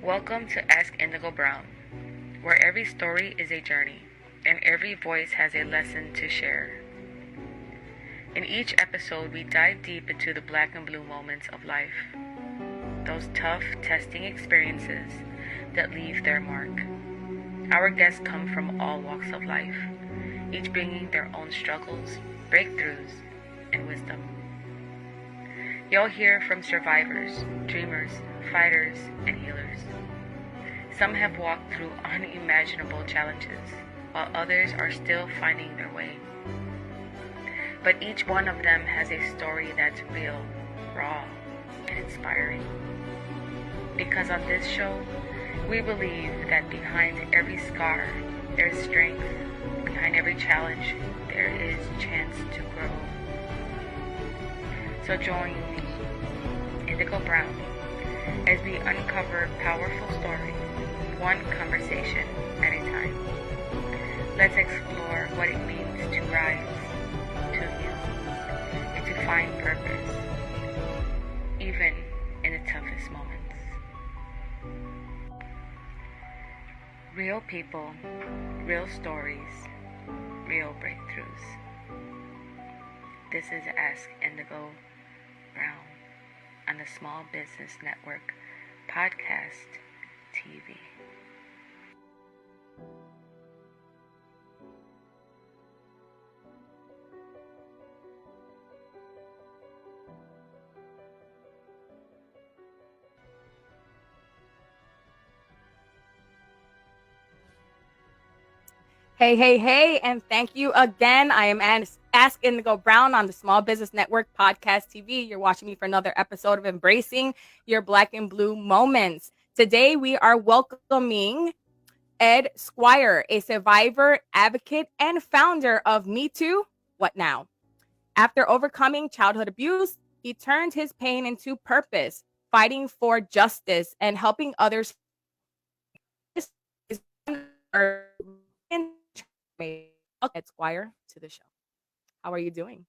Welcome to Ask Indigo Brown, where every story is a journey and every voice has a lesson to share. In each episode, we dive deep into the black and blue moments of life, those tough, testing experiences that leave their mark. Our guests come from all walks of life, each bringing their own struggles, breakthroughs, and wisdom. You'll hear from survivors, dreamers, fighters, and healers. Some have walked through unimaginable challenges, while others are still finding their way. But each one of them has a story that's real, raw, and inspiring. Because on this show, we believe that behind every scar, there is strength. Behind every challenge, there is chance to grow. So join me, Indigo Brown, as we uncover powerful stories, one conversation at a time. Let's explore what it means to rise, to heal, and to find purpose, even in the toughest moments. Real people, real stories, real breakthroughs. This is Ask Indigo Brown on the Small Business Network Podcast TV. Hey, and thank you again. I am Ask Indigo Brown on the Small Business Network Podcast TV. You're watching me for another episode of Embracing Your Black and Blue Moments. Today, we are welcoming Ed Squire, a survivor, advocate, and founder of Me Too, What Now? After overcoming childhood abuse, he turned his pain into purpose, fighting for justice and helping others. Ed Squire to the show. How are you doing?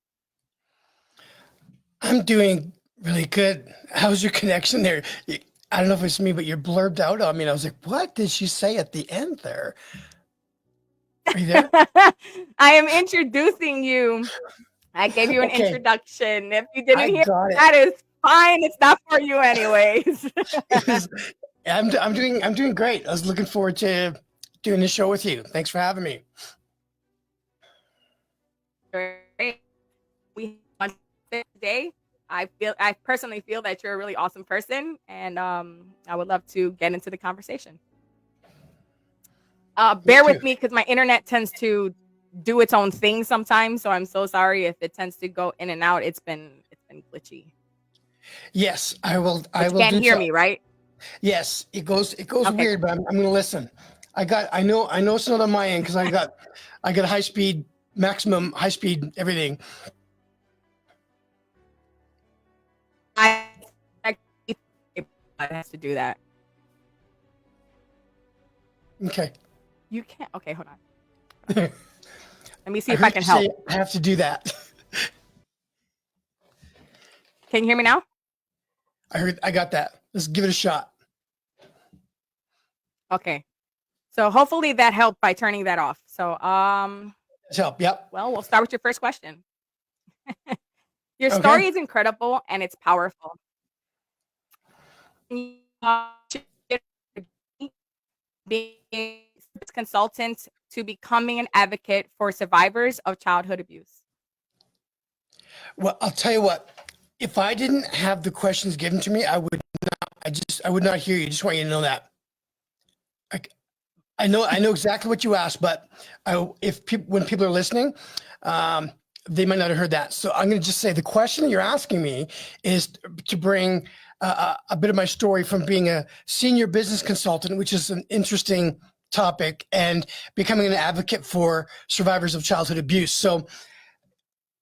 I'm doing really good. How's your connection there? I don't know if it's me, but you're blurbed out on me. And I was like, what did she say at the end there? Are you there? I am introducing you. I gave you an introduction. If you didn't hear that is fine. It's not for you anyways. I'm doing great. I was looking forward to doing this show with you. Thanks for having me. Great. We today. I personally feel that you're a really awesome person, and I would love to get into the conversation. Bear with me because my internet tends to do its own thing sometimes, so I'm so sorry if it tends to go in and out. It's been glitchy. Yes, I will. You can't hear me, right? Yes, it goes weird, but I'm going to listen. I know it's not on my end because I got high speed, maximum high speed, everything. I has to do that. Okay. You can't. Okay, hold on. Let me see if I can help. I have to do that. Can you hear me now? I got that. Let's give it a shot. Okay. So hopefully that helped by turning that off. So Let's help. Yep. Well, we'll start with your first question. Your story is incredible and it's powerful. Being a consultant to becoming an advocate for survivors of childhood abuse. Well, I'll tell you what. If I didn't have the questions given to me, I would not hear you. Just want you to know that. I know exactly what you asked, but when people are listening, they might not have heard that. So I'm going to just say the question that you're asking me is to bring a bit of my story from being a senior business consultant, which is an interesting topic, and becoming an advocate for survivors of childhood abuse. So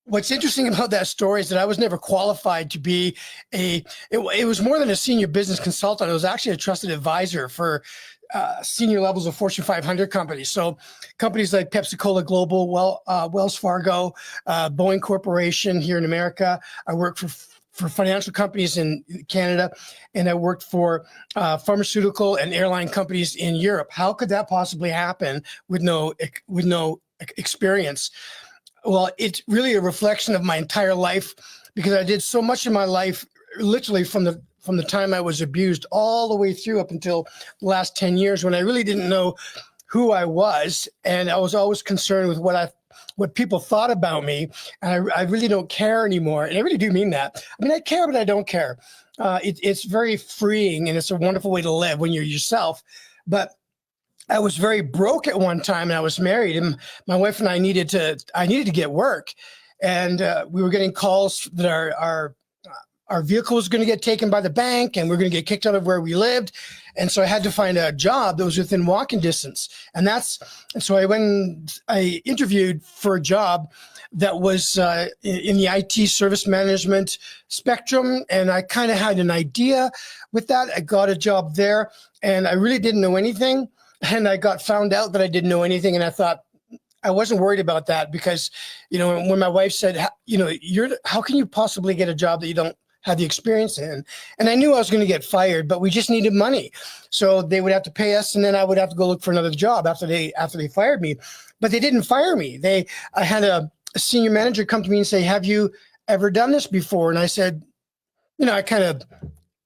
what's interesting about that story is that I was never qualified to be it was more than a senior business consultant. I was actually a trusted advisor for senior levels of Fortune 500 companies. So companies like Pepsi-Cola Global, Wells Fargo, Boeing Corporation here in America. I worked for for financial companies in Canada, and I worked for pharmaceutical and airline companies in Europe. How could that possibly happen with no experience? Well, it's really a reflection of my entire life, because I did so much in my life, literally from the time I was abused all the way through up until the last 10 years, when I really didn't know who I was, and I was always concerned with what people thought about me, and I really don't care anymore. And I really do mean that. I mean, I care, but I don't care. It's very freeing, and it's a wonderful way to live when you're yourself. But I was very broke at one time, and I was married, and my wife and I needed to get work, and we were getting calls that our vehicle was going to get taken by the bank, and we're going to get kicked out of where we lived. And so I had to find a job that was within walking distance. And so I interviewed for a job that was in the IT service management spectrum. And I kind of had an idea with that. I got a job there, and I really didn't know anything. And I got found out that I didn't know anything. And I thought, I wasn't worried about that, because, when my wife said, how can you possibly get a job that you don't have the experience in? And I knew I was going to get fired, but we just needed money. So they would have to pay us, and then I would have to go look for another job after they fired me. But they didn't fire me. I had a senior manager come to me and say, "Have you ever done this before?" And I said, I kind of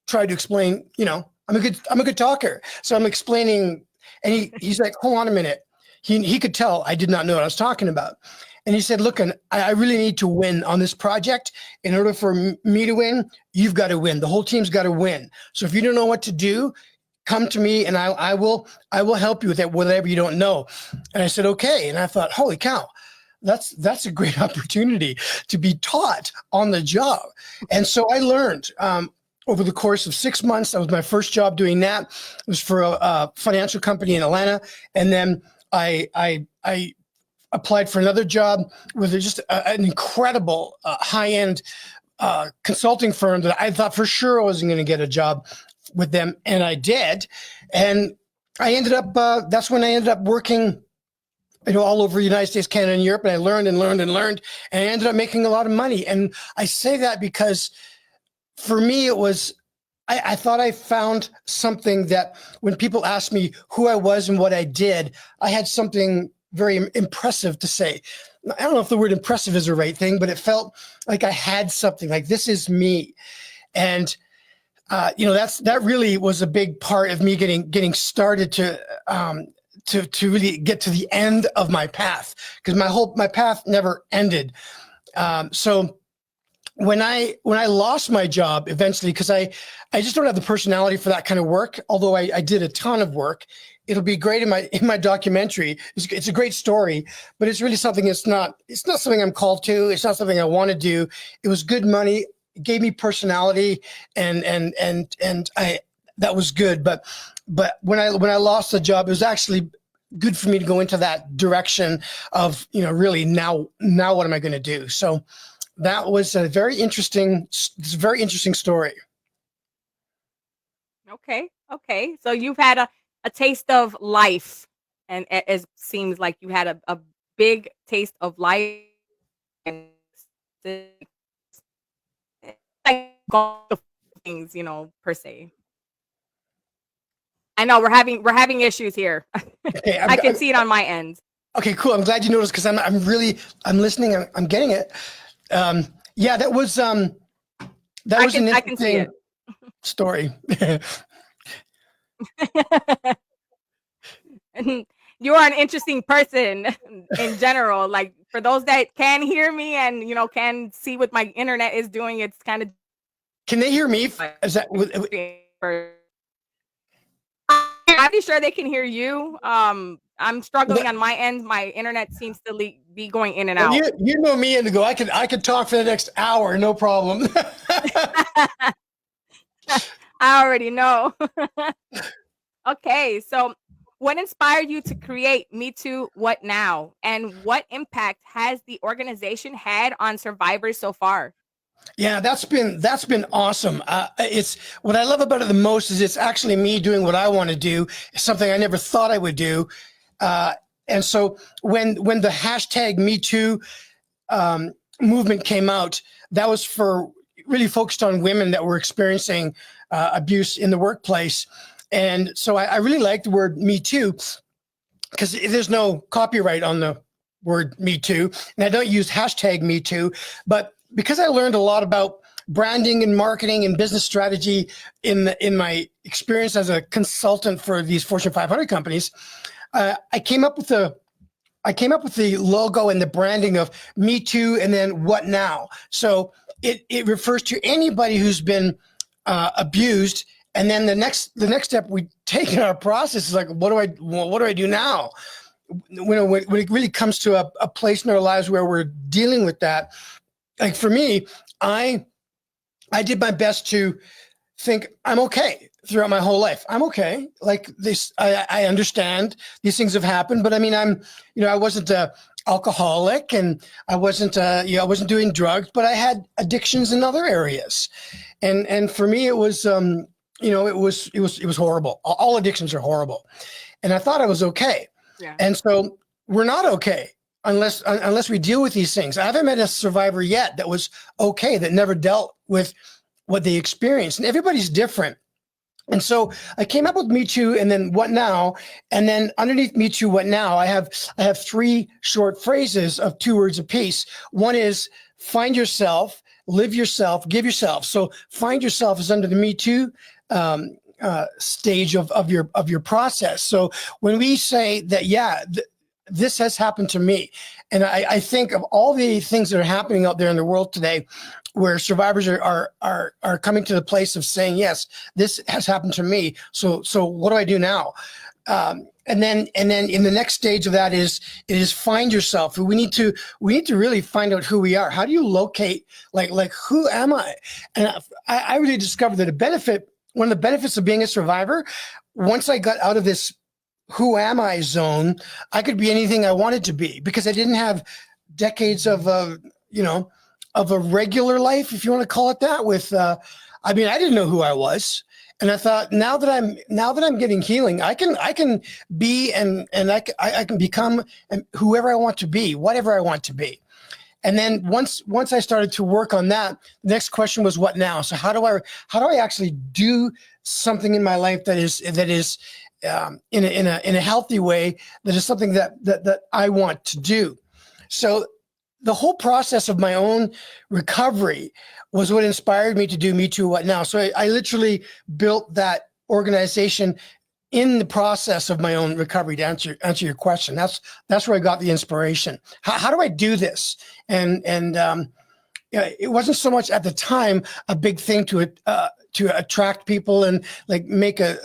tried to explain, I'm a good talker. So I'm explaining, and he's like, "Hold on a minute." He could tell I did not know what I was talking about. And he said, "Look, I really need to win on this project. In order for me to win, you've got to win. The whole team's got to win. So if you don't know what to do, come to me, and I will help you with it, whatever you don't know." And I said, "Okay." And I thought, holy cow, that's a great opportunity to be taught on the job. And so I learned over the course of 6 months. That was my first job doing that. It was for a financial company in Atlanta. And then I applied for another job with just an incredible high-end consulting firm that I thought for sure I wasn't going to get a job with them, and I did. And I ended up, that's when I ended up working, all over the United States, Canada, and Europe, and I learned and learned and learned, and I ended up making a lot of money. And I say that because for me, it was, I thought I found something that when people asked me who I was and what I did, I had something very impressive to say. I don't know if the word impressive is the right thing, but it felt like I had something, like this is me. And that really was a big part of me getting started to really get to the end of my path, because my path never ended. So when I lost my job eventually, because I just don't have the personality for that kind of work, although I did a ton of work. It'll be great in my documentary. It's a great story, but it's really something it's not something I'm called to. It's not something I want to do. It was good money. It gave me personality, and that was good. But when I lost the job, it was actually good for me to go into that direction of, really now what am I going to do? So that was a very interesting story. Okay. So you've had a taste of life, and it seems like you had a big taste of life, and like things, per se. I know we're having issues here. Okay, I can see it on my end. Okay, cool. I'm glad you noticed, because I'm listening. I'm getting it. Yeah, that was an interesting story. You are an interesting person in general. Like, for those that can hear me and can see what my internet is doing, it's kind of. Can they hear me? Is that? I'm pretty sure they can hear you. I'm struggling on my end. My internet seems to be going in and out. You know me, Indigo. I could talk for the next hour, no problem. I already know. Okay, so what inspired you to create Me Too, What Now? And what impact has the organization had on survivors so far? Yeah, that's been awesome. It's what I love about it the most is it's actually me doing what I want to do. It's something I never thought I would do. And so when the hashtag Me Too movement came out, that was for really focused on women that were experiencing abuse in the workplace. And so I really like the word Me Too, because there's no copyright on the word Me Too. And I don't use hashtag Me Too, but because I learned a lot about branding and marketing and business strategy in my experience as a consultant for these Fortune 500 companies, I came up with the logo and the branding of Me Too and then What Now. So it refers to anybody who's been abused. And then the next step we take in our process is like, what do I do now? When it really comes to a place in our lives where we're dealing with that, like for me, I did my best to think I'm okay throughout my whole life. I'm okay. Like this, I understand these things have happened, but I mean, I wasn't a alcoholic and I wasn't doing drugs, but I had addictions in other areas. And for me, it was, it was horrible. All addictions are horrible. And I thought I was okay. Yeah. And so we're not okay unless we deal with these things. I haven't met a survivor yet that was okay, that never dealt with what they experienced. And everybody's different. And so I came up with Me Too and then What Now? And then underneath Me Too, What Now? I have 3 short phrases of 2 words apiece. One is find yourself, live yourself, give yourself. So find yourself is under the Me Too stage of your process. So when we say that, this has happened to me. And I think of all the things that are happening out there in the world today, where survivors are coming to the place of saying, yes, this has happened to me. So what do I do now? And then in the next stage of that is find yourself. We need to really find out who we are. How do you locate like who am I? And I really discovered that one of the benefits of being a survivor, once I got out of this who am I zone, I could be anything I wanted to be, because I didn't have decades of a regular life, if you want to call it that. I didn't know who I was. And I thought, now that I'm getting healing, I can be and I can become whoever I want to be, whatever I want to be. And then once I started to work on that, the next question was what now? So how do I actually do something in my life that is in a healthy way, that is something that I want to do. So the whole process of my own recovery was what inspired me to do Me Too, What Now? So I literally built that organization in the process of my own recovery, to answer your question. That's where I got the inspiration. How do I do this? And it wasn't so much at the time a big thing to attract people and like make a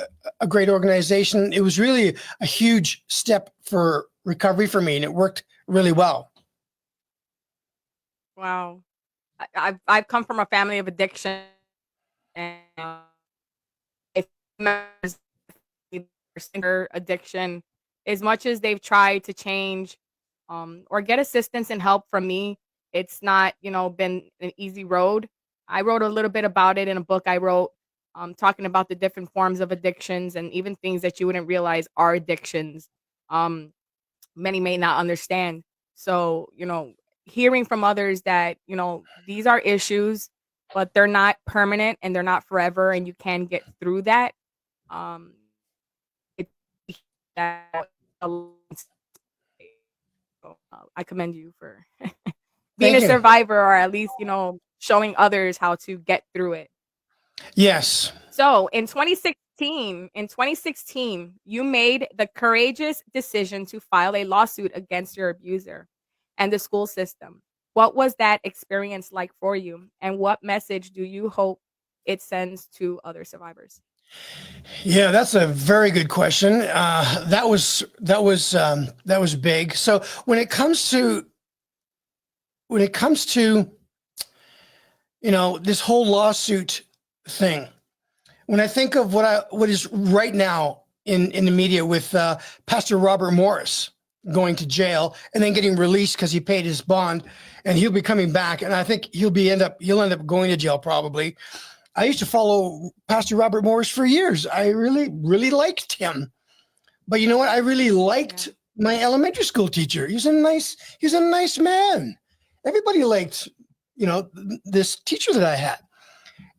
great organization. It was really a huge step for recovery for me, and it worked really well. Wow. I've come from a family of addiction, and if members their addiction, as much as they've tried to change or get assistance and help from me, it's not been an easy road. I wrote a little bit about it in a book I wrote, talking about the different forms of addictions and even things that you wouldn't realize are addictions. Many may not understand. So hearing from others that these are issues, but they're not permanent and they're not forever, and you can get through that. I commend you for being a survivor, or at least showing others how to get through it. Yes. So in 2016, you made the courageous decision to file a lawsuit against your abuser and the school system. What was that experience like for you, and what message do you hope it sends to other survivors? Yeah, that's a very good question. That was big. So when it comes to this whole lawsuit thing, when I think of what is right now in the media with Pastor Robert Morris going to jail and then getting released because he paid his bond, and he'll be coming back, and I think he'll end up going to jail probably. I used to follow Pastor Robert Morris for years. I really, really liked him. But you know what? I really liked my elementary school teacher. He's a nice man. Everybody liked, this teacher that I had.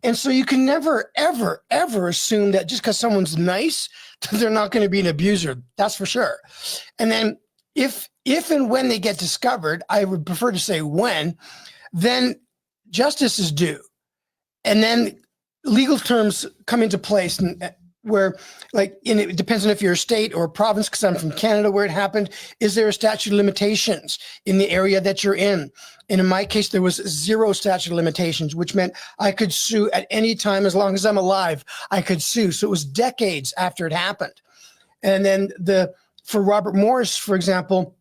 And so you can never, ever, ever assume that just because someone's nice, they're not going to be an abuser. That's for sure. And then if and when they get discovered, I would prefer to say when, then justice is due. And then legal terms come into place, and where, like, it depends on if you're a state or a province, because I'm from Canada where it happened. Is there a statute of limitations in the area that you're in? And in my case, there was 0 statute of limitations, which meant I could sue at any time as long as I'm alive. I could sue. So it was decades after it happened. And then for Robert Morris, for example,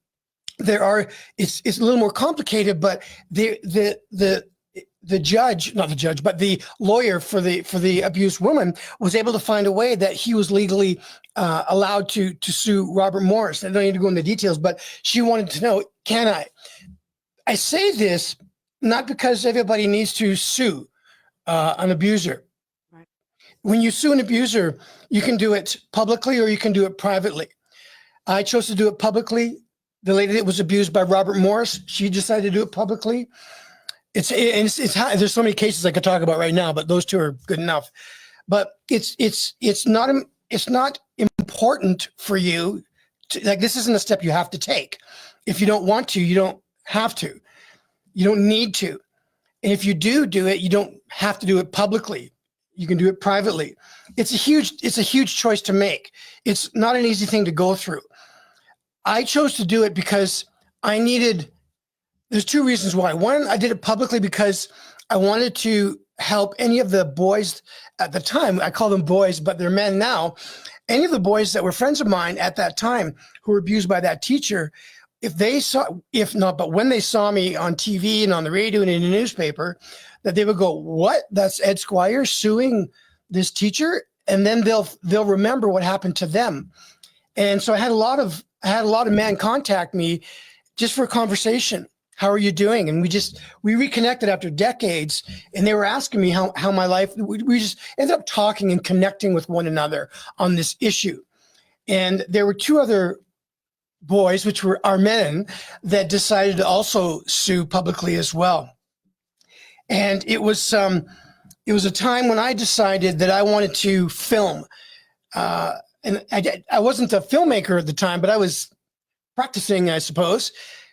it's a little more complicated, but the judge, not the judge, but the lawyer for the abused woman was able to find a way that he was legally allowed to sue Robert Morris. I don't need to go into details, but she wanted to know, can I? I say this not because everybody needs to sue an abuser. Right. When you sue an abuser, you can do it publicly or you can do it privately. I chose to do it publicly. The lady that was abused by Robert Morris, she decided to do it publicly. It's there's so many cases I could talk about right now, but those 2 are good enough. But it's not important for you to, like, this isn't a step you have to take. If you don't want to, you don't have to. You don't need to. And if you do it, you don't have to do it publicly. You can do it privately. It's a huge choice to make. It's not an easy thing to go through. I chose to do it because there's 2 reasons why. One, I did it publicly because I wanted to help any of the boys at the time. I call them boys, but they're men now. Any of the boys that were friends of mine at that time who were abused by that teacher, when they saw me on TV and on the radio and in the newspaper, that they would go, "What? That's Ed Squire suing this teacher?" And then they'll remember what happened to them. And so I had a lot of men contact me just for a conversation. How are you doing? And we reconnected after decades, and they were asking me how my life, we just ended up talking and connecting with one another on this issue. And there were 2 other boys, which were our men, that decided to also sue publicly as well. And it was a time when I decided that I wanted to film. And I wasn't a filmmaker at the time, but I was practicing, I suppose.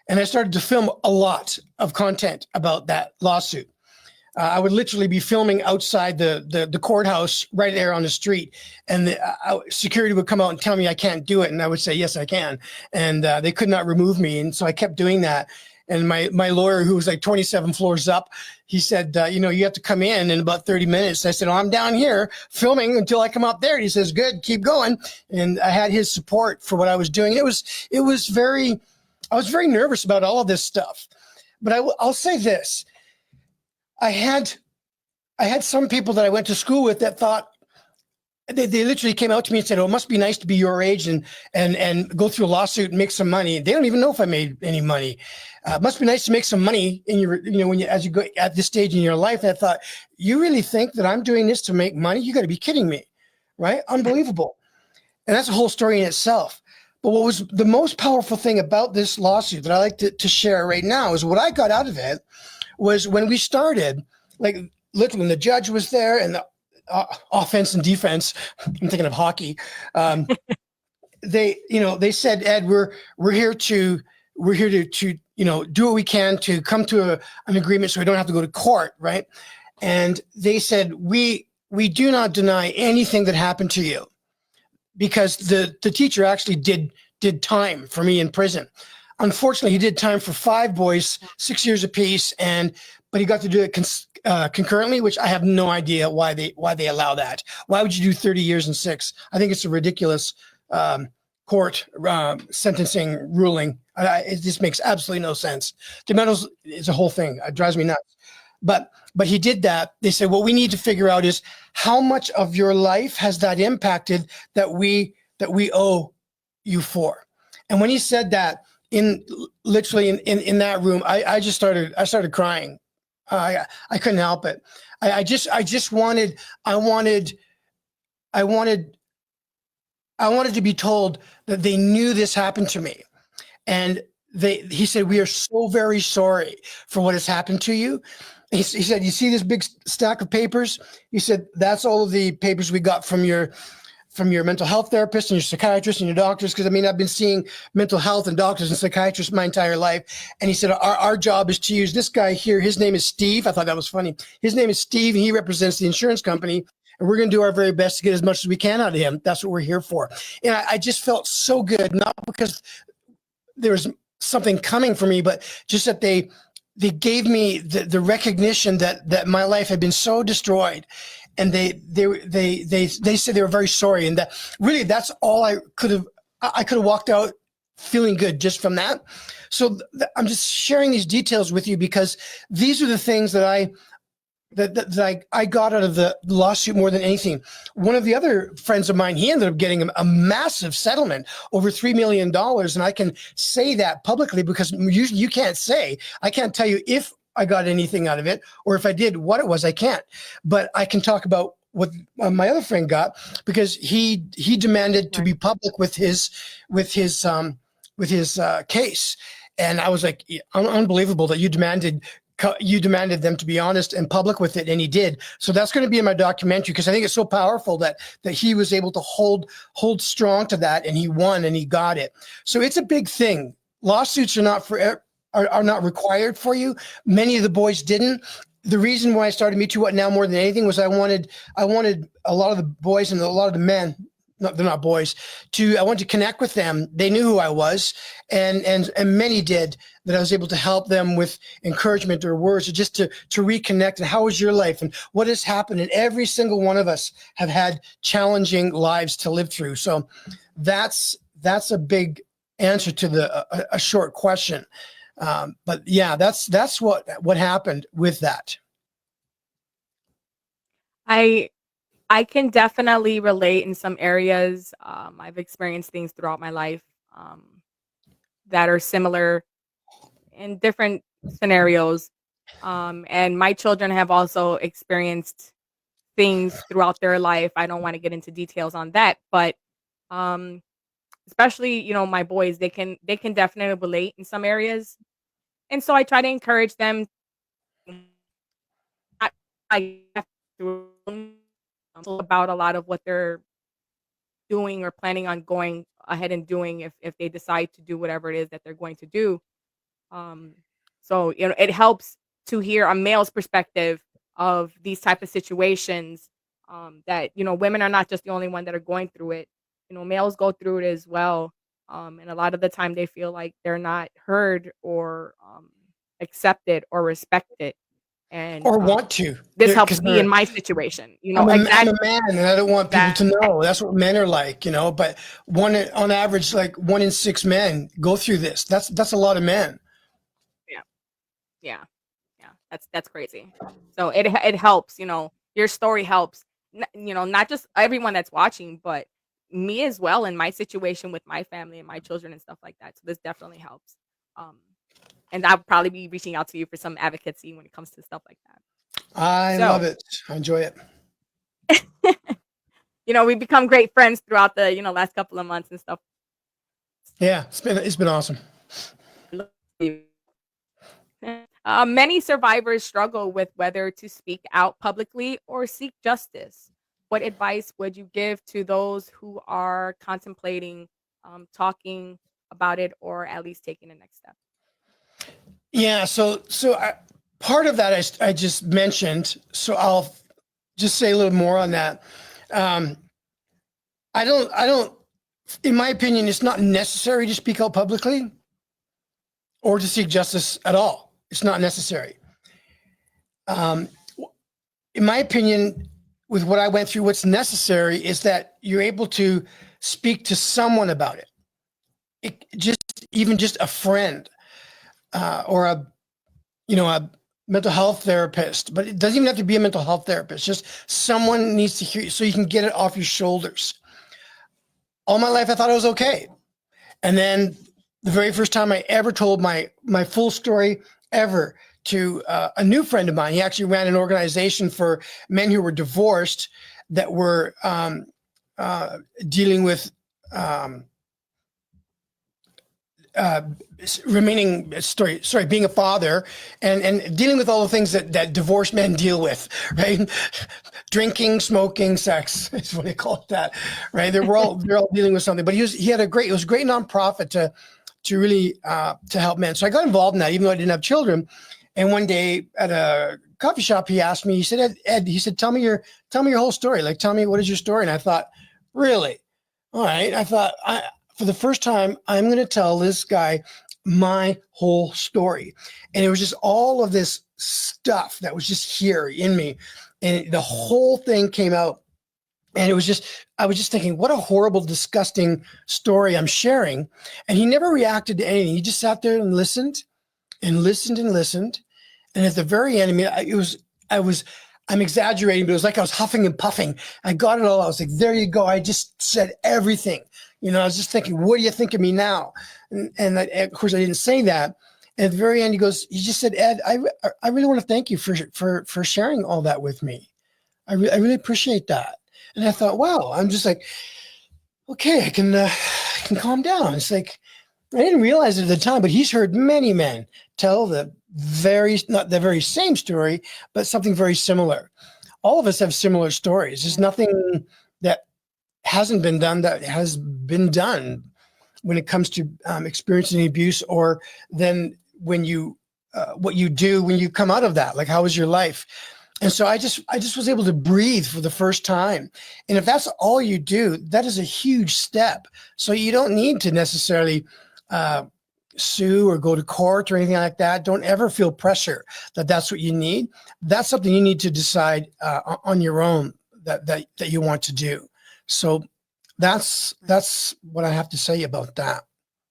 And I started to film a lot of content about that lawsuit. I would literally be filming outside the courthouse right there on the street. And security would come out and tell me I can't do it. And I would say, yes, I can. And they could not remove me. And so I kept doing that. And my lawyer, who was like 27 floors up, he said, you have to come in about 30 minutes. I said, I'm down here filming until I come up there. And he says, good, keep going. And I had his support for what I was doing. I was very nervous about all of this stuff. But I'll say this. I had some people that I went to school with that thought, they literally came out to me and said, "Oh, it must be nice to be your age and go through a lawsuit and make some money." They don't even know if I made any money. It must be nice to make some money in your, as you go at this stage in your life. And I thought, you really think that I'm doing this to make money? You got to be kidding me, right? Unbelievable. And that's a whole story in itself. But what was the most powerful thing about this lawsuit that I like to share right now is what I got out of it was when we started, like literally when the judge was there and the offense and defense, I'm thinking of hockey. They said, "Ed, we're here to do what we can to come to an agreement so we don't have to go to court," right? And they said, we do not deny anything that happened to you, because the teacher actually did time for me in prison. Unfortunately, he did time for 5 boys, 6 years apiece, but he got to do it concurrently, which I have no idea why they allow that. Why would you do 30 years and 6? I think it's a ridiculous court sentencing ruling. It just makes absolutely no sense. DeMeadows is a whole thing. It drives me nuts. But he did that. They said, what we need to figure out is how much of your life has that impacted that we owe you for. And when he said that, literally in that room, I started crying. I couldn't help it. I wanted to be told that they knew this happened to me. And he said, "We are so very sorry for what has happened to you. He said, "You see this big stack of papers?" He said, "That's all of the papers we got from your mental health therapist and your psychiatrist and your doctors." Because I mean, I've been seeing mental health and doctors and psychiatrists my entire life. And he said, our job is to use this guy here. His name is Steve. I thought that was funny. His name is Steve, and he represents the insurance company. And we're going to do our very best to get as much as we can out of him. That's what we're here for. And I just felt so good, not because there was something coming for me, but just that they gave me the recognition that my life had been so destroyed, and they said they were very sorry, and that really that's all I could have walked out feeling good just from that. So I'm just sharing these details with you because these are the things that I got out of the lawsuit more than anything. One of the other friends of mine, he ended up getting a massive settlement, over $3 million. And I can say that publicly because you can't say. I can't tell you if I got anything out of it, or if I did, what it was. I can't. But I can talk about what my other friend got, because he demanded to be public with his case. And I was like, unbelievable that you demanded them to be honest and public with it, and he did. So that's going to be in my documentary, because I think it's so powerful that he was able to hold strong to that, and he won and he got it. So it's a big thing. Lawsuits are not required for you. Many of the boys didn't. The reason why I started Me Too What Now more than anything was I wanted a lot of the boys and a lot of the men. No, they're not boys. I wanted to connect with them. They knew who I was, and many did. That I was able to help them with encouragement or words, or just to reconnect. And how was your life, and what has happened? And every single one of us have had challenging lives to live through. So that's a big answer to a short question. But yeah, that's what happened with that. I can definitely relate in some areas. I've experienced things throughout my life that are similar in different scenarios. And my children have also experienced things throughout their life. I don't want to get into details on that, but especially, my boys, they can definitely relate in some areas. And so I try to encourage them. I about a lot of what they're doing or planning on going ahead and doing if they decide to do whatever it is that they're going to do. Um, so it helps to hear a male's perspective of these type of situations. That women are not just the only one that are going through it. Males go through it as well. And a lot of the time they feel like they're not heard or accepted or respected. And Or want to. this helps me in my situation. I'm a Exactly. man, and I don't want people to know. That's what men are like, But on average, like 1 in 6 men go through this. That's a lot of men. Yeah. That's crazy. So it helps. Your story helps. Not just everyone that's watching, but me as well in my situation with my family and my children and stuff like that. So this definitely helps. And I'll probably be reaching out to you for some advocacy when it comes to stuff like that. I love it. I enjoy it. We become great friends throughout the last couple of months and stuff. Yeah, it's been awesome. Many survivors struggle with whether to speak out publicly or seek justice. What advice would you give to those who are contemplating talking about it, or at least taking the next step? Yeah, so part of that I just mentioned, so I'll just say a little more on that. I don't, in my opinion, it's not necessary to speak out publicly or to seek justice at all. It's not necessary. In my opinion, with what I went through, what's necessary is that you're able to speak to someone about it. Even just a friend, or a mental health therapist, but it doesn't even have to be a mental health therapist. Just someone needs to hear you so you can get it off your shoulders. All my life, I thought I was okay. And then the very first time I ever told my full story ever to a new friend of mine, he actually ran an organization for men who were divorced that were dealing with being a father and dealing with all the things that divorced men deal with, right? Drinking, smoking, sex is what they call it that, right? They're all dealing with something, but it was a great nonprofit to really to help men. So I got involved in that, even though I didn't have children. And one day at a coffee shop, he asked me, he said, Ed, he said, tell me your whole story. Like, tell me, what is your story? And I thought, really? All right. I thought, for the first time, I'm going to tell this guy my whole story. And it was just all of this stuff that was just here in me. And the whole thing came out. And I was just thinking, what a horrible, disgusting story I'm sharing. And he never reacted to anything. He just sat there and listened and listened and listened. And at the very end, I mean, I'm exaggerating, but it was like I was huffing and puffing. I got it all. I was like, there you go. I just said everything. You know, I was just thinking, what do you think of me now? And of course, I didn't say that. And at the very end, he just said, Ed, I really want to thank you for sharing all that with me. I really appreciate that. And I thought, wow, I'm just like, okay, I can calm down. It's like, I didn't realize it at the time, but he's heard many men tell not the very same story, but something very similar. All of us have similar stories. There's nothing that hasn't been done that has been done when it comes to experiencing abuse, or then when you what you do when you come out of that. Like, how was your life? And so I just was able to breathe for the first time. And if that's all you do, that is a huge step. So you don't need to necessarily sue or go to court or anything like that. Don't ever feel pressure that that's what you need. That's something you need to decide on your own that you want to do. So that's what I have to say about that.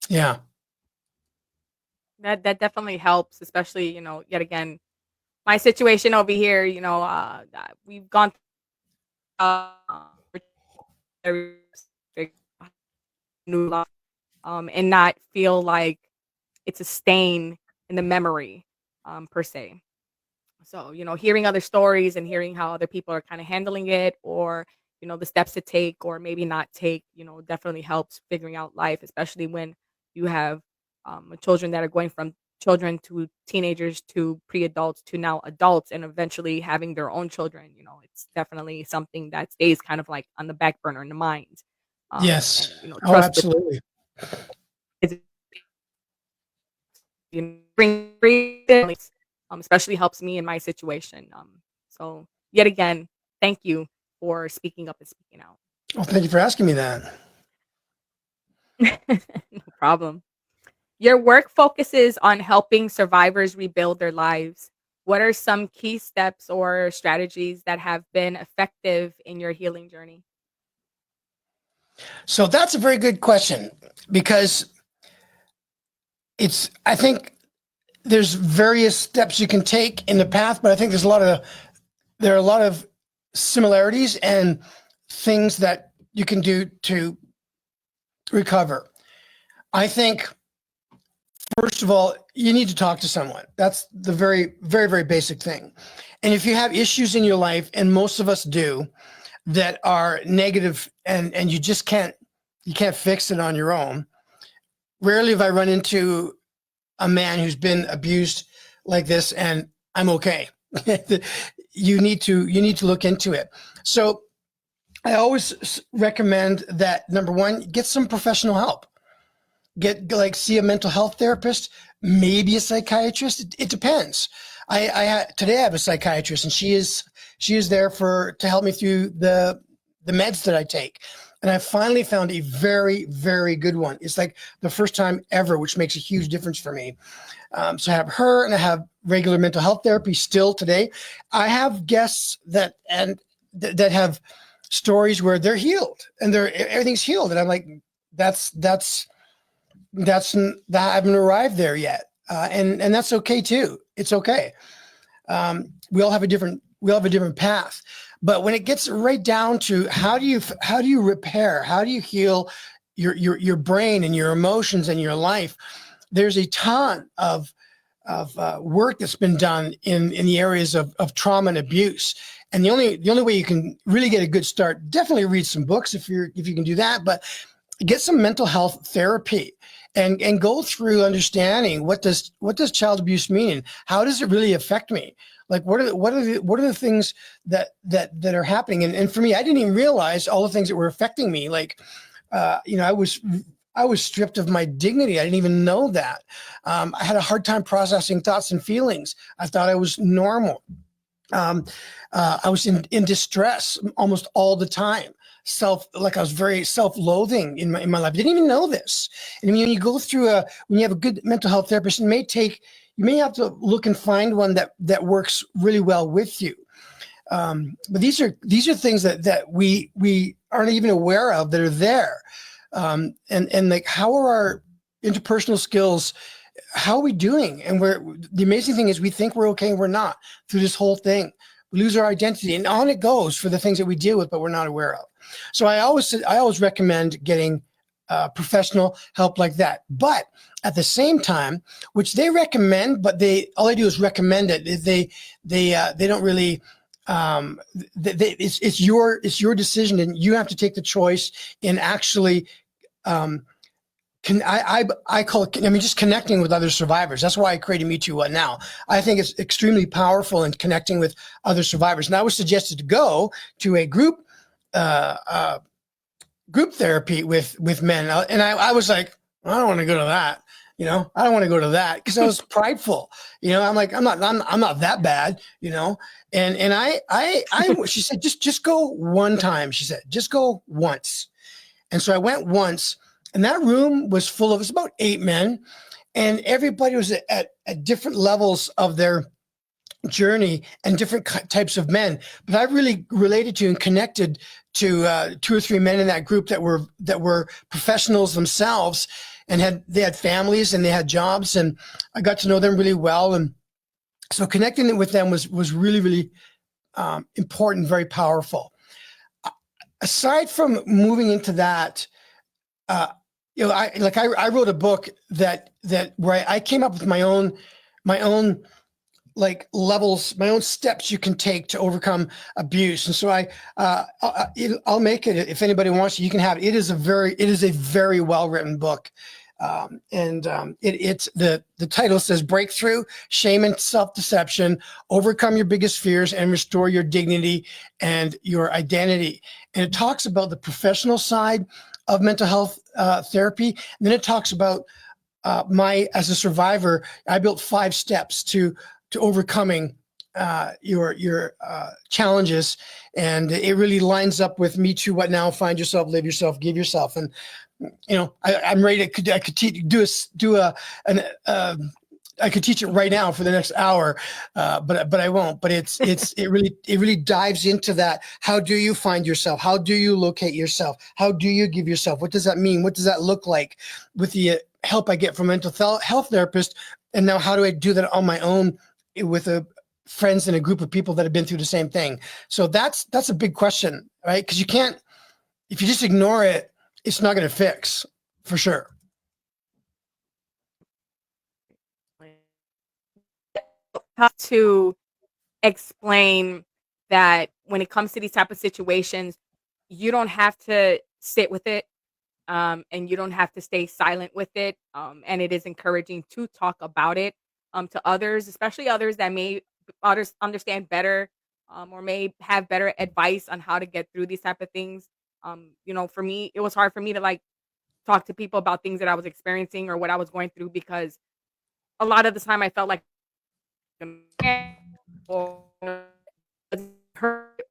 Yeah. That definitely helps, especially, yet again, my situation over here, we've gone through new life, and not feel like it's a stain in the memory, per se. So, hearing other stories and hearing how other people are kind of handling it, or, the steps to take or maybe not take, definitely helps figuring out life, especially when you have children that are going from children to teenagers to pre-adults to now adults, and eventually having their own children. It's definitely something that stays kind of like on the back burner in the mind. Yes. And, Oh, trust absolutely. Bring families, especially helps me in my situation. So yet again, thank you for speaking up and speaking out. Well, thank you for asking me that. No problem. Your work focuses on helping survivors rebuild their lives. What are some key steps or strategies that have been effective in your healing journey? So that's a very good question, because I think there's various steps you can take in the path, but I think there are a lot of similarities and things that you can do to recover. I think, first of all, you need to talk to someone. That's the very, very, very basic thing. And if you have issues in your life, and most of us do, that are negative, and you just can't fix it on your own. Rarely have I run into a man who's been abused like this and I'm okay. You need to look into it. So I always recommend that, number one, get some professional help. See a mental health therapist, maybe a psychiatrist. It depends. Today I have a psychiatrist, and she is there to help me through the meds that I take. And I finally found a very, very good one. It's like the first time ever, which makes a huge difference for me. So I have her, and I have regular mental health therapy still today. I have guests that have stories where they're healed and everything's healed. And I'm like, that I haven't arrived there yet. And that's okay too. It's okay. We all have a different path. But when it gets right down to how do you repair, how do you heal your brain and your emotions and your life, there's a ton of work that's been done in the areas of trauma and abuse. And the only way you can really get a good start, definitely read some books if you can do that, but get some mental health therapy. and go through understanding what does child abuse mean, and how does it really affect me? Like what are the things that are happening? And for me, I didn't even realize all the things that were affecting me. Like, I was stripped of my dignity. I didn't even know that. I had a hard time processing thoughts and feelings. I thought I was normal. I was in distress almost all the time. I was very self-loathing in my life. I didn't even know this. And when you go through when you have a good mental health therapist, you may have to look and find one that works really well with you. But these are things that we aren't even aware of that are there. And like, how are our interpersonal skills? How are we doing? And the amazing thing is we think we're okay and we're not through this whole thing. We lose our identity, and on it goes for the things that we deal with, but we're not aware of. So I always recommend getting professional help like that. But at the same time, which they recommend, but all they do is recommend it. They don't really. It's your decision, and you have to take the choice in actually. I call it, just connecting with other survivors. That's why I created Me Too What Now. I think it's extremely powerful in connecting with other survivors. And I was suggested to go to a group therapy with men. And I was like, I don't want to go to that. I don't want to go to that, because I was prideful. I'm like, I'm not that bad. And she said, just go one time. She said, just go once. And so I went once. And that room was full of, it was about 8 men, and everybody was at different levels of their journey and different types of men. But I really related to and connected to 2 or 3 men in that group that were professionals themselves, and they had families and they had jobs, and I got to know them really well. And so connecting with them was really, really important, very powerful. Aside from moving into that, I wrote a book that where I came up with my own like levels, my own steps you can take to overcome abuse. And so I'll make it, if anybody wants it, you can have it. It is a very well written book. It's the title says Breakthrough, Shame and Self-Deception, Overcome Your Biggest Fears and Restore Your Dignity and Your Identity. And it talks about the professional side of mental health therapy. And then it talks about as a survivor, I built 5 steps to overcoming your challenges. And it really lines up with Me Too What Now, Find Yourself, Live Yourself, Give Yourself. And I'm ready to I could I could teach it right now for the next hour, but I won't. But it really dives into that. How do you find yourself? How do you locate yourself? How do you give yourself? What does that mean? What does that look like? With the help I get from a mental health therapist, and now how do I do that on my own with friends and a group of people that have been through the same thing? So that's a big question, right? Because you can't, if you just ignore it, it's not going to fix, for sure. How to explain that when it comes to these type of situations, you don't have to sit with it, and you don't have to stay silent with it. And it is encouraging to talk about it to others, especially others that may understand better, or may have better advice on how to get through these type of things. For me, it was hard for me to like talk to people about things that I was experiencing or what I was going through, because a lot of the time I felt like or heard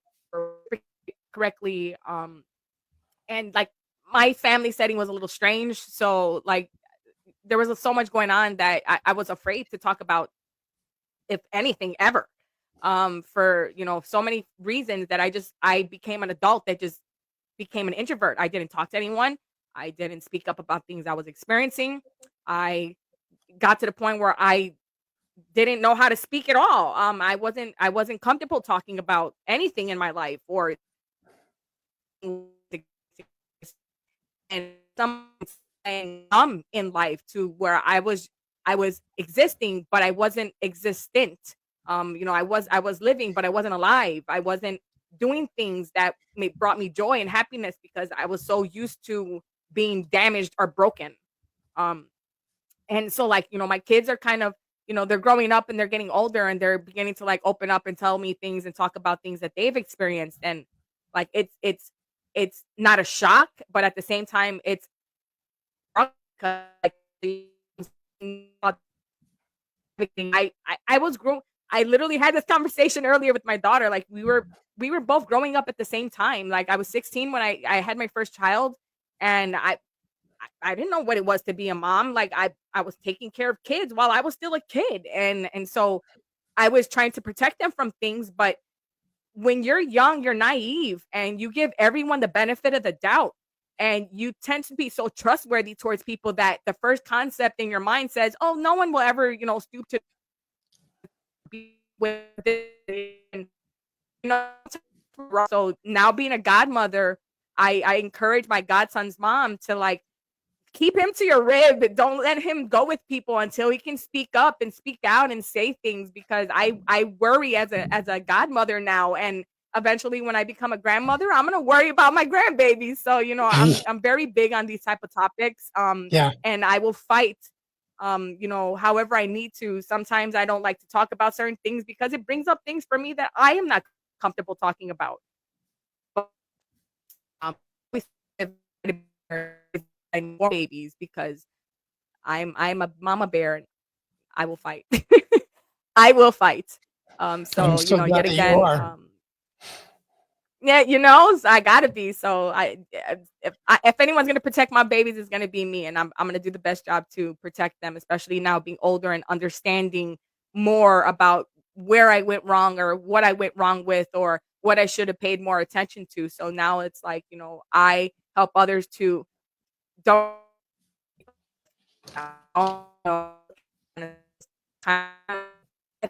correctly. And like my family setting was a little strange. So like there was so much going on that I was afraid to talk about, if anything, ever. For so many reasons that I became an adult that just became an introvert. I didn't talk to anyone. I didn't speak up about things I was experiencing. I got to the point where I didn't know how to speak at all. I wasn't comfortable talking about anything in my life, or and some saying in life, to where I was existing, but I wasn't existent. I was living, but I wasn't alive. I wasn't doing things that brought me joy and happiness, because I was so used to being damaged or broken. And so like, my kids are kind of, they're growing up and they're getting older and they're beginning to like open up and tell me things and talk about things that they've experienced. And like, it's not a shock, but at the same time, it's like, I was grown. I literally had this conversation earlier with my daughter. Like we were both growing up at the same time. Like I was 16 when I had my first child, and I didn't know what it was to be a mom. Like I was taking care of kids while I was still a kid, and so I was trying to protect them from things. But when you're young, you're naive, and you give everyone the benefit of the doubt. And you tend to be so trustworthy towards people that the first concept in your mind says, "Oh, no one will ever, stoop to be with it." And, so now being a godmother, I encourage my godson's mom to like keep him to your rib. Don't let him go with people until he can speak up and speak out and say things, because I worry as a godmother now, and eventually when I become a grandmother, I'm gonna worry about my grandbabies. So I'm very big on these type of topics. Yeah. And I will fight however I need to. Sometimes I don't like to talk about certain things because it brings up things for me that I am not comfortable talking about. And more babies, because I'm a mama bear and I will fight. I will fight. So I'm so glad yet that you again, are. yeah, so I gotta be. So if anyone's gonna protect my babies, it's gonna be me, and I'm gonna do the best job to protect them, especially now being older and understanding more about where I went wrong or what I went wrong with or what I should have paid more attention to. So now it's like, I help others to don't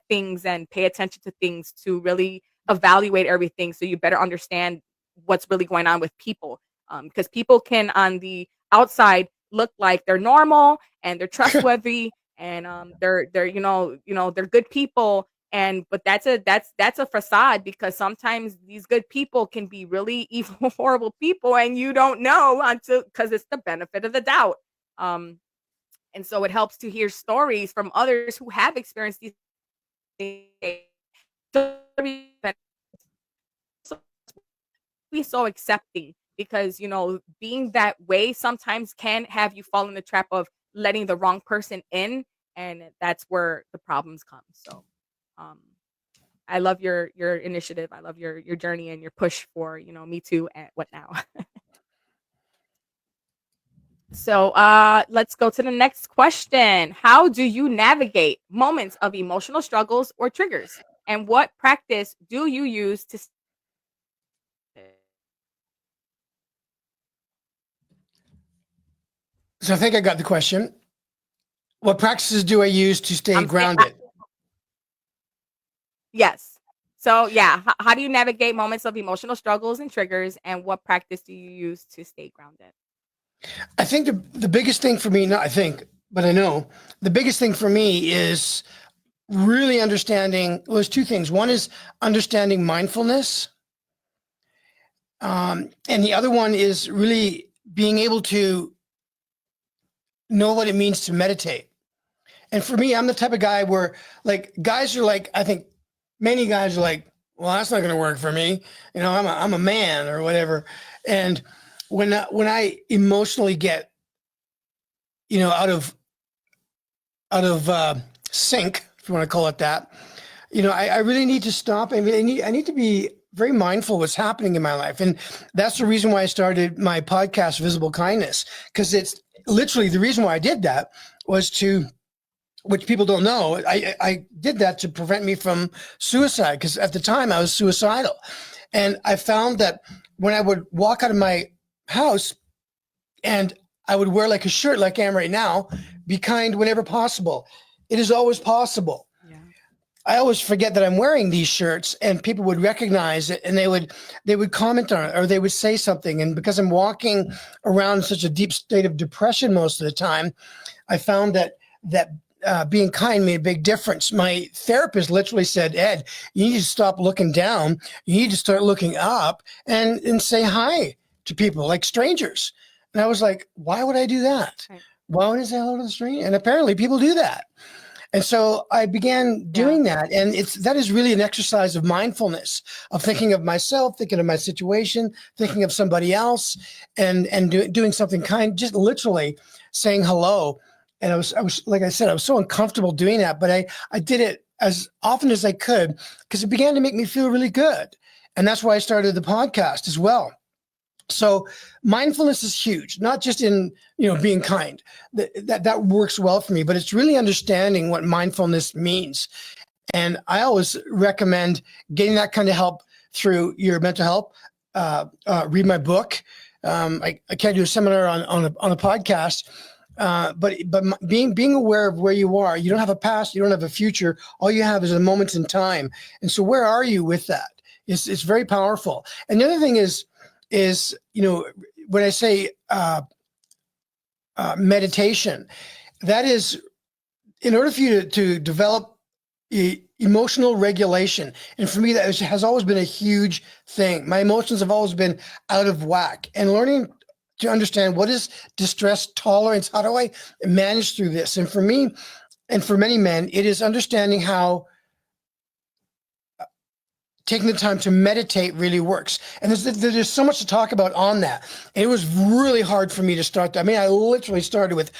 things and pay attention to things to really evaluate everything, so you better understand what's really going on with people, because people can on the outside look like they're normal and they're trustworthy and they're they're good people, and but that's a facade, because sometimes these good people can be really evil horrible people and you don't know until, because it's the benefit of the doubt. And so it helps to hear stories from others who have experienced these things. Be so accepting, because being that way sometimes can have you fall in the trap of letting the wrong person in, and that's where the problems come. So I love your initiative. I love your journey and your push for Me Too and what now. So let's go to the next question. How do you navigate moments of emotional struggles or triggers? And what practice do you use to So I think I got the question. What practices do I use to stay grounded? Yes. So yeah, how do you navigate moments of emotional struggles and triggers, and what practice do you use to stay grounded? I think the biggest thing for me, not I think, but I know the biggest thing for me is really understanding. Well, there's two things. One is understanding mindfulness. And the other one is really being able to know what it means to meditate. And for me, I'm the type of guy where like guys are like, I think many guys are like, well, that's not going to work for me. I'm a man or whatever. And when I emotionally get, out of sync, if you want to call it that, I really need to stop. I need to be very mindful of what's happening in my life. And that's the reason why I started my podcast, Visible Kindness, because it's literally the reason why I did that was to, which people don't know, I did that to prevent me from suicide, because at the time I was suicidal. And I found that when I would walk out of my house and I would wear like a shirt like I am right now, be kind whenever possible. It is always possible. Yeah. I always forget that I'm wearing these shirts, and people would recognize it, and they would comment on it, or they would say something. And because I'm walking around in such a deep state of depression most of the time, I found that being kind made a big difference. My therapist literally said, Ed, you need to stop looking down. You need to start looking up and say hi to people like strangers. And I was like, why would I do that? Right. why don't you say hello to the stranger? And apparently people do that. And so I began Yeah. doing that. And that is really an exercise of mindfulness, of thinking of myself, thinking of my situation, thinking of somebody else, and doing something kind, just literally saying hello. And I was, like I said, I was so uncomfortable doing that, but I did it as often as I could because it began to make me feel really good. And that's why I started the podcast as well. So mindfulness is huge, not just in, being kind. That works well for me, but it's really understanding what mindfulness means. And I always recommend getting that kind of help through your mental health. Read my book. I can't do a seminar on a podcast, but being aware of where you are. You don't have a past. You don't have a future. All you have is a moment in time. And so, where are you with that? It's very powerful. And the other thing is when I say meditation, that is in order for you to develop emotional regulation. And for me, that has always been a huge thing. My emotions have always been out of whack, and learning to understand what is distress tolerance. How do I manage through this? And for me, and for many men, it is understanding how taking the time to meditate really works. And there's so much to talk about on that. And it was really hard for me to start that. I mean, I literally started with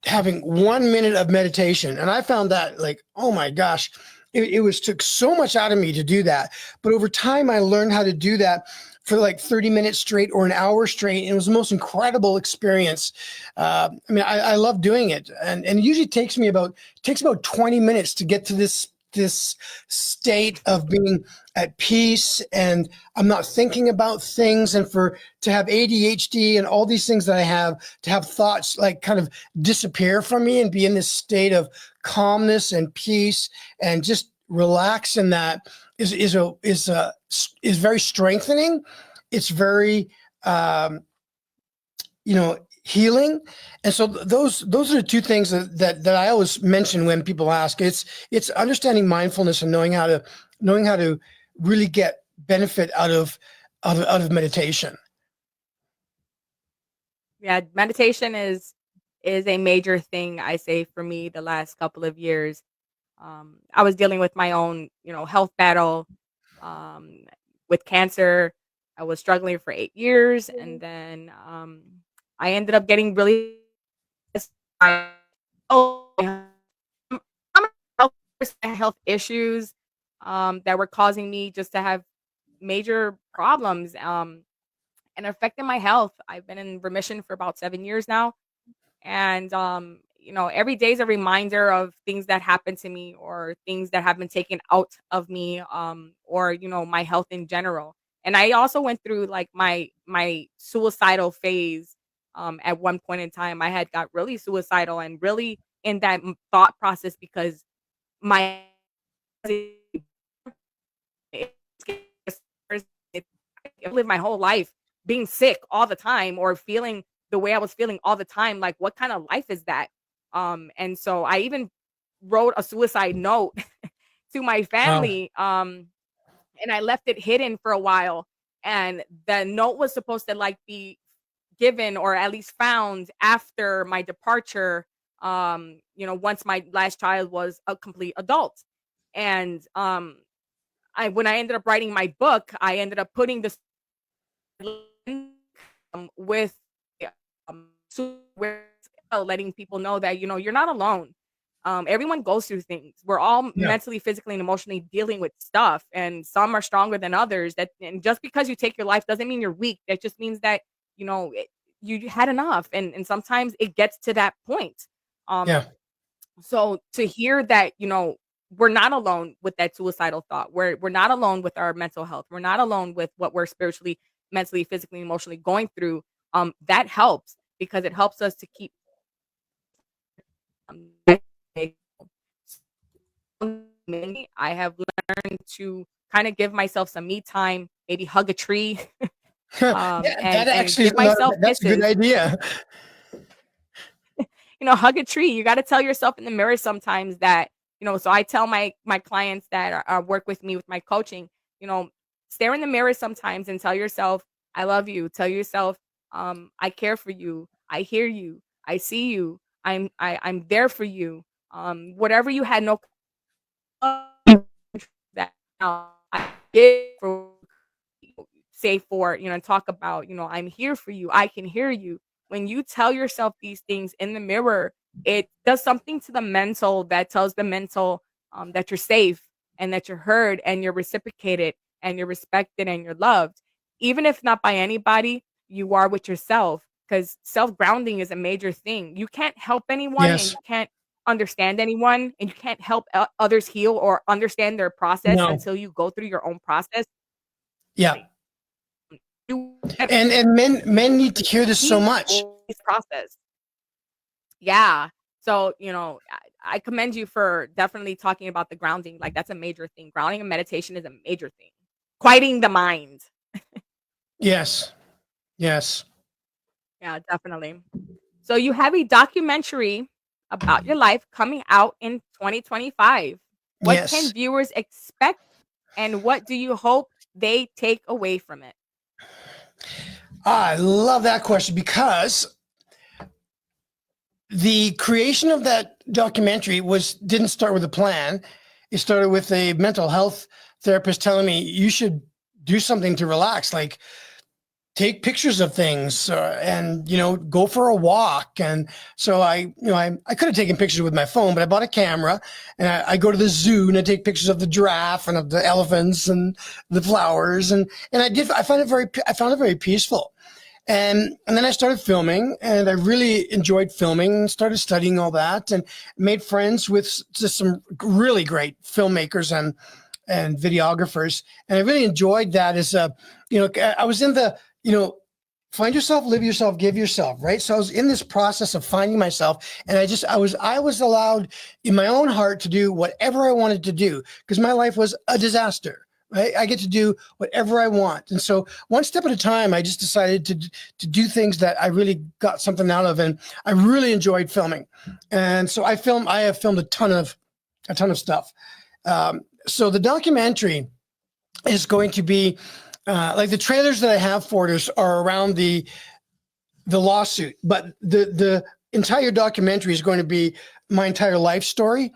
having 1 minute of meditation. And I found that like, oh my gosh, it took so much out of me to do that. But over time, I learned how to do that for like 30 minutes straight or an hour straight. And it was the most incredible experience. I mean, I love doing it. And it usually takes about 20 minutes to get to this state of being at peace, and I'm not thinking about things, and to have ADHD and all these things that I have, to have thoughts like kind of disappear from me and be in this state of calmness and peace and just relax in that is very strengthening. It's very healing. And so those are the two things that I always mention when people ask. It's understanding mindfulness and knowing how to really get benefit out of meditation. Yeah, meditation is a major thing, I say, for me the last couple of years. I was dealing with my own, health battle um, with cancer. I was struggling for 8 years, and then I ended up getting really oh, health issues that were causing me just to have major problems and affecting my health. I've been in remission for about 7 years now, and every day is a reminder of things that happened to me or things that have been taken out of me, or my health in general. And I also went through like my suicidal phase. At one point in time I had got really suicidal and really in that thought process because my I lived my whole life being sick all the time or feeling the way I was feeling all the time. Like, what kind of life is that? And so I even wrote a suicide note to my Wow. family, and I left it hidden for a while. And the note was supposed to like be given or at least found after my departure. Once my last child was a complete adult, and I when I ended up writing my book, I ended up putting this with with letting people know that you're not alone. Everyone goes through things. We're all Yeah. mentally, physically, and emotionally dealing with stuff, and some are stronger than others. And just because you take your life doesn't mean you're weak. That just means that you had enough, and sometimes it gets to that point. Yeah. So to hear that, we're not alone with that suicidal thought. We're not alone with our mental health. We're not alone with what we're spiritually, mentally, physically, emotionally going through. That helps because it helps us to keep um, I have learned to kind of give myself some me time, maybe hug a tree, Yeah, that and actually is give myself that's a good kisses. idea. Hug a tree. You got to tell yourself in the mirror sometimes that, so I tell my clients that work with me with my coaching, you know, stare in the mirror sometimes and tell yourself, I love you. Tell yourself, I care for you. I hear you. I see you. I'm there for you. Whatever you had no that I did for say for, talk about, I'm here for you. I can hear you. When you tell yourself these things in the mirror, it does something to the mental that tells the mental that you're safe and that you're heard and you're reciprocated and you're respected and you're loved. Even if not by anybody, you are with yourself, because self grounding is a major thing. You can't help anyone and Yes. you can't understand anyone and you can't help others heal or understand their process No. until you go through your own process. Yeah. You And men need to hear this so much. this process. Yeah. So, I commend you for definitely talking about the grounding. Like, that's a major thing. Grounding and meditation is a major thing. Quieting the mind. Yes. Yes. Yeah, definitely. So you have a documentary about your life coming out in 2025. What can Yes. viewers expect and what do you hope they take away from it? I love that question because the creation of that documentary didn't start with a plan. It started with a mental health therapist telling me you should do something to relax, like take pictures of things and go for a walk. And so I could have taken pictures with my phone, but I bought a camera and I go to the zoo and I take pictures of the giraffe and of the elephants and the flowers, and I found it very peaceful. And then I started filming, and I really enjoyed filming and started studying all that and made friends with just some really great filmmakers and videographers. And I really enjoyed that I was in the, find yourself, live yourself, give yourself, right? So I was in this process of finding myself, and I was allowed in my own heart to do whatever I wanted to do because my life was a disaster. Right? I get to do whatever I want. And so one step at a time, I just decided to do things that I really got something out of. And I really enjoyed filming. And so I have filmed a ton of stuff. So the documentary is going to be like the trailers that I have for it are around the lawsuit, but the entire documentary is going to be my entire life story,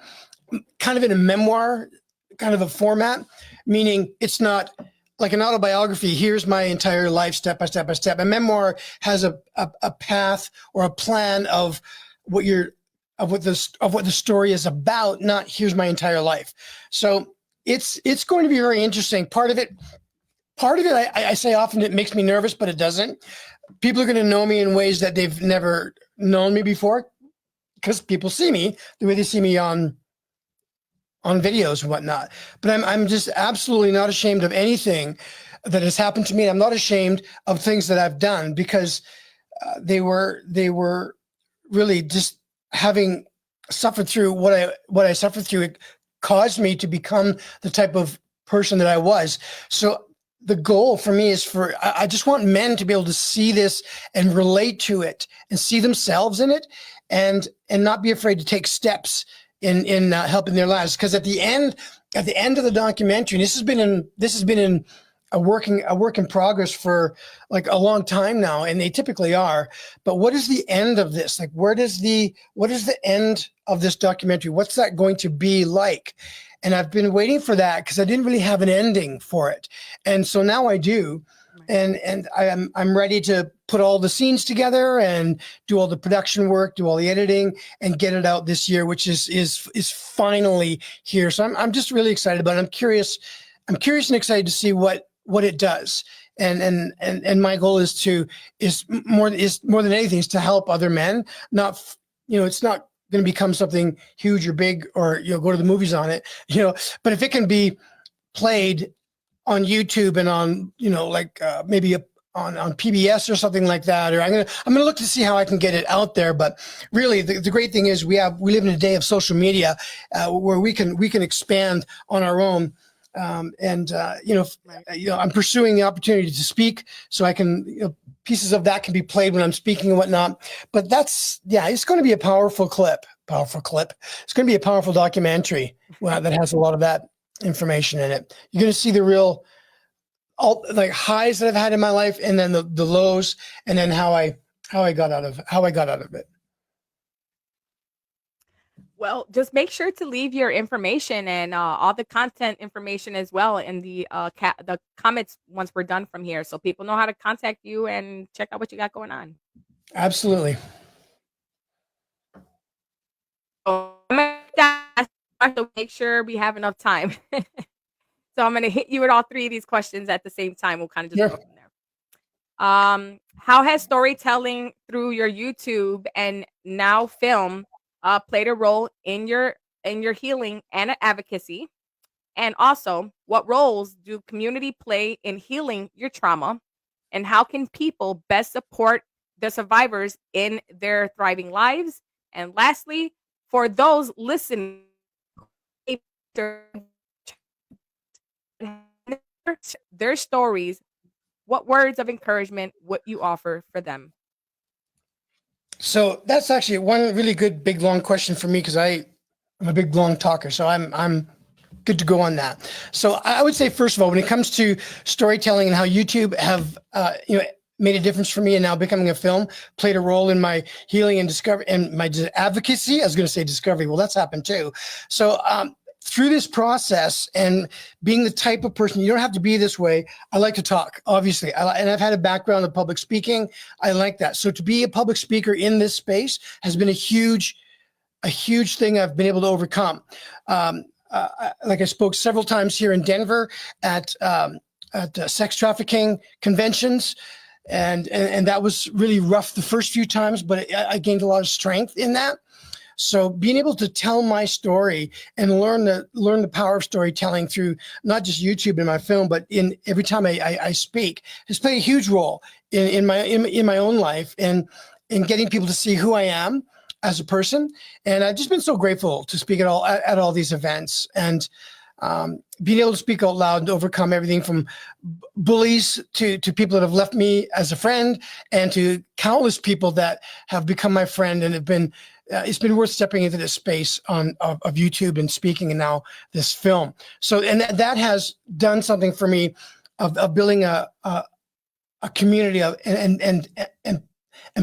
kind of in a memoir kind of a format, meaning it's not like an autobiography. Here's my entire life, step by step by step. A memoir has a path or a plan of what the story is about, not here's my entire life. So it's going to be very interesting. Part of it, I say often it makes me nervous, but it doesn't. People are going to know me in ways that they've never known me before because people see me the way they see me on videos and whatnot. But I'm just absolutely not ashamed of anything that has happened to me. I'm not ashamed of things that I've done because they were really just having suffered through what I suffered through. It caused me to become the type of person that I was. So the goal for me is I just want men to be able to see this and relate to it and see themselves in it and not be afraid to take steps in helping their lives. Because at the end of the documentary, and this has been in a work in progress for like a long time now, and they typically are. But what is the end of this? Like, what is the end of this documentary? What's that going to be like? And I've been waiting for that because I didn't really have an ending for it, and so now I do. And I'm ready to put all the scenes together and do all the production work, do all the editing, and get it out this year, which is finally here. So I'm just really excited about it. I'm curious and excited to see what it does. And my goal is more than anything is to help other men. Not it's not going to become something huge or big or go to the movies on it. But if it can be played on YouTube and on, maybe on PBS or something like that, or I'm gonna look to see how I can get it out there. But really, the great thing is we live in a day of social media where we can expand on our own. I'm pursuing the opportunity to speak, so I can pieces of that can be played when I'm speaking and whatnot. But it's going to be a powerful clip. It's going to be a powerful documentary that has a lot of that information in it. You're going to see the real like highs that I've had in my life, and then the lows, and then how I got out of it. Well, just make sure to leave your information and all the content information as well in the comments once we're done from here, so people know how to contact you and check out what you got going on. Absolutely. So I'm gonna make sure we have enough time. So I'm gonna hit you with all three of these questions at the same time. We'll kind of just go from there. How has storytelling through your YouTube and now film played a role in your healing and advocacy? And also, what roles do community play in healing your trauma? And how can people best support the survivors in their thriving lives? And lastly, for those listening, their stories, what words of encouragement would you offer for them? So that's actually one really good, big, long question for me, because I'm a big, long talker. So I'm good to go on that. So I would say, first of all, when it comes to storytelling and how YouTube have made a difference for me, and now becoming a film played a role in my healing and discovery and my advocacy. I was going to say discovery. Well, that's happened too. So through this process and being the type of person, you don't have to be this way. I like to talk, obviously. And I've had a background in public speaking. I like that. So to be a public speaker in this space has been a huge thing I've been able to overcome. Like I spoke several times here in Denver at sex trafficking conventions. And that was really rough the first few times, but I gained a lot of strength in that. So being able to tell my story and learn the power of storytelling through not just YouTube and my film, but in every time I speak, has played a huge role in my own life and in getting people to see who I am as a person. And I've just been so grateful to speak at all these events, and being able to speak out loud and overcome everything from bullies to people that have left me as a friend, and to countless people that have become my friend and have been, it's been worth stepping into this space of YouTube and speaking, and now this film. So, and that has done something for me of building a community of, and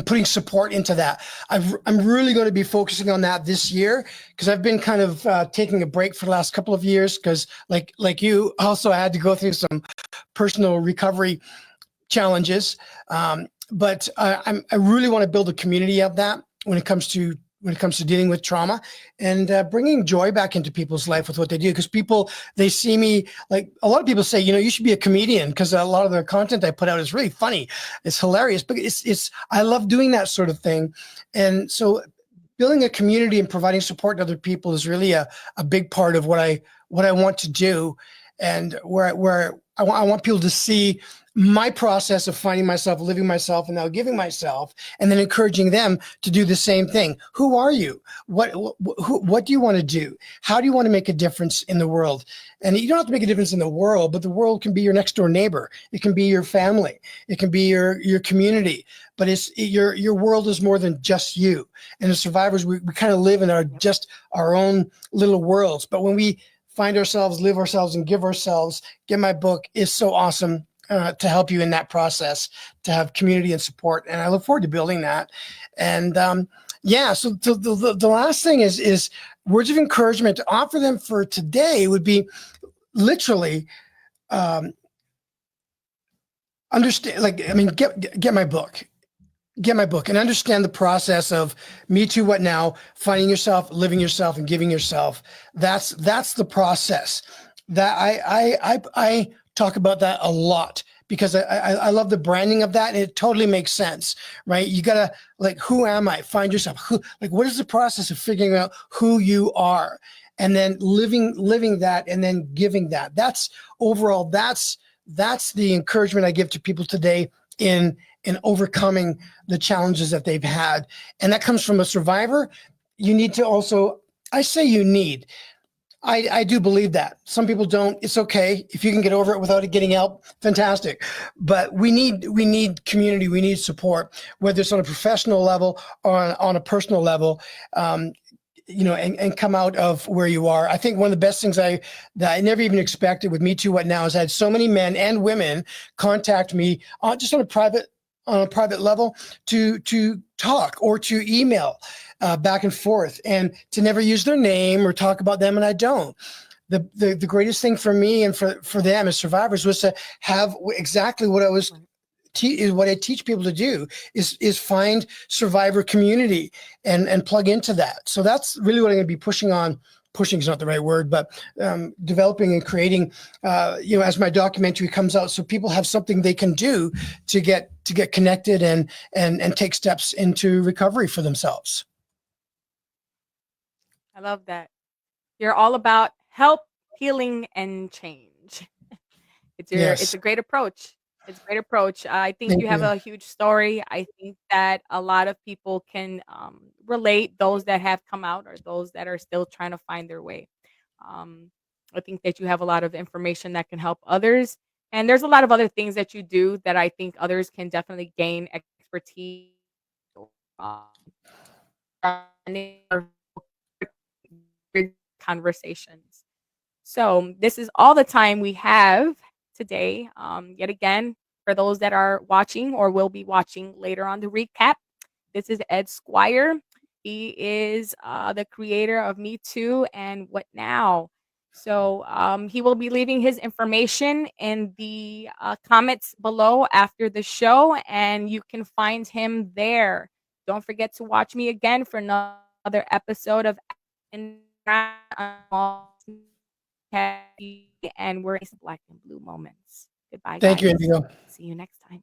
putting support into that. I'm really going to be focusing on that this year, because I've been kind of taking a break for the last couple of years, because like you also, I had to go through some personal recovery challenges. But I really want to build a community of that when it comes to dealing with trauma, and bringing joy back into people's life with what they do. Because people, they see me, like a lot of people say, you should be a comedian, because a lot of the content I put out is really funny. It's hilarious, but I love doing that sort of thing. And so building a community and providing support to other people is really a big part of what I want to do, and where I want people to see my process of finding myself, living myself, and now giving myself, and then encouraging them to do the same thing. Who are you? What do you want to do? How do you want to make a difference in the world? And you don't have to make a difference in the world, but the world can be your next door neighbor. It can be your family. It can be your community. But your world is more than just you. And as survivors, we kind of live in our own little worlds. But when we find ourselves, live ourselves, and give ourselves, Get My Book is so awesome. To help you in that process, to have community and support. And I look forward to building that. And so the last thing is words of encouragement to offer them for today would be literally understand, get my book. Get my book and understand the process of Me Too, What Now, finding yourself, living yourself, and giving yourself. That's the process that I talk about that a lot, because I love the branding of that, and it totally makes sense, right? You gotta, who am I? Find yourself. What is the process of figuring out who you are, and then living that, and then giving that. That's the encouragement I give to people today in overcoming the challenges that they've had. And that comes from a survivor. You need to also, I say you need, I do believe that. Some people don't. It's okay. If you can get over it without it getting help, fantastic. But we need community. We need support, whether it's on a professional level or on a personal level, and come out of where you are. I think one of the best things that I never even expected with Me Too, What Now, is I had so many men and women contact me just on a private level to talk or to email. back and forth, and to never use their name or talk about them, and I don't. The greatest thing for me and for them as survivors was to have exactly what I was is what I teach people to do is find survivor community and plug into that. So that's really what I'm going to be pushing on. Pushing is not the right word, but developing and creating, as my documentary comes out, so people have something they can do to get connected and take steps into recovery for themselves. I love that. You're all about help, healing, and change. It's Yes. a great approach. It's a great approach. I think Thank you have you. a huge story. I think that a lot of people can relate, those that have come out or those that are still trying to find their way. Um, I think that you have a lot of information that can help others. And there's a lot of other things that you do that I think others can definitely gain expertise um, conversations. So this is all the time we have today. Yet again, for those that are watching or will be watching later on the recap, this is Ed Squire. He is the creator of Me Too and What Now. So he will be leaving his information in the comments below after the show, and you can find him there. Don't forget to watch me again for another episode of and we're Black and Blue Moments. Goodbye, Thank you, guys. Indigo. See you next time.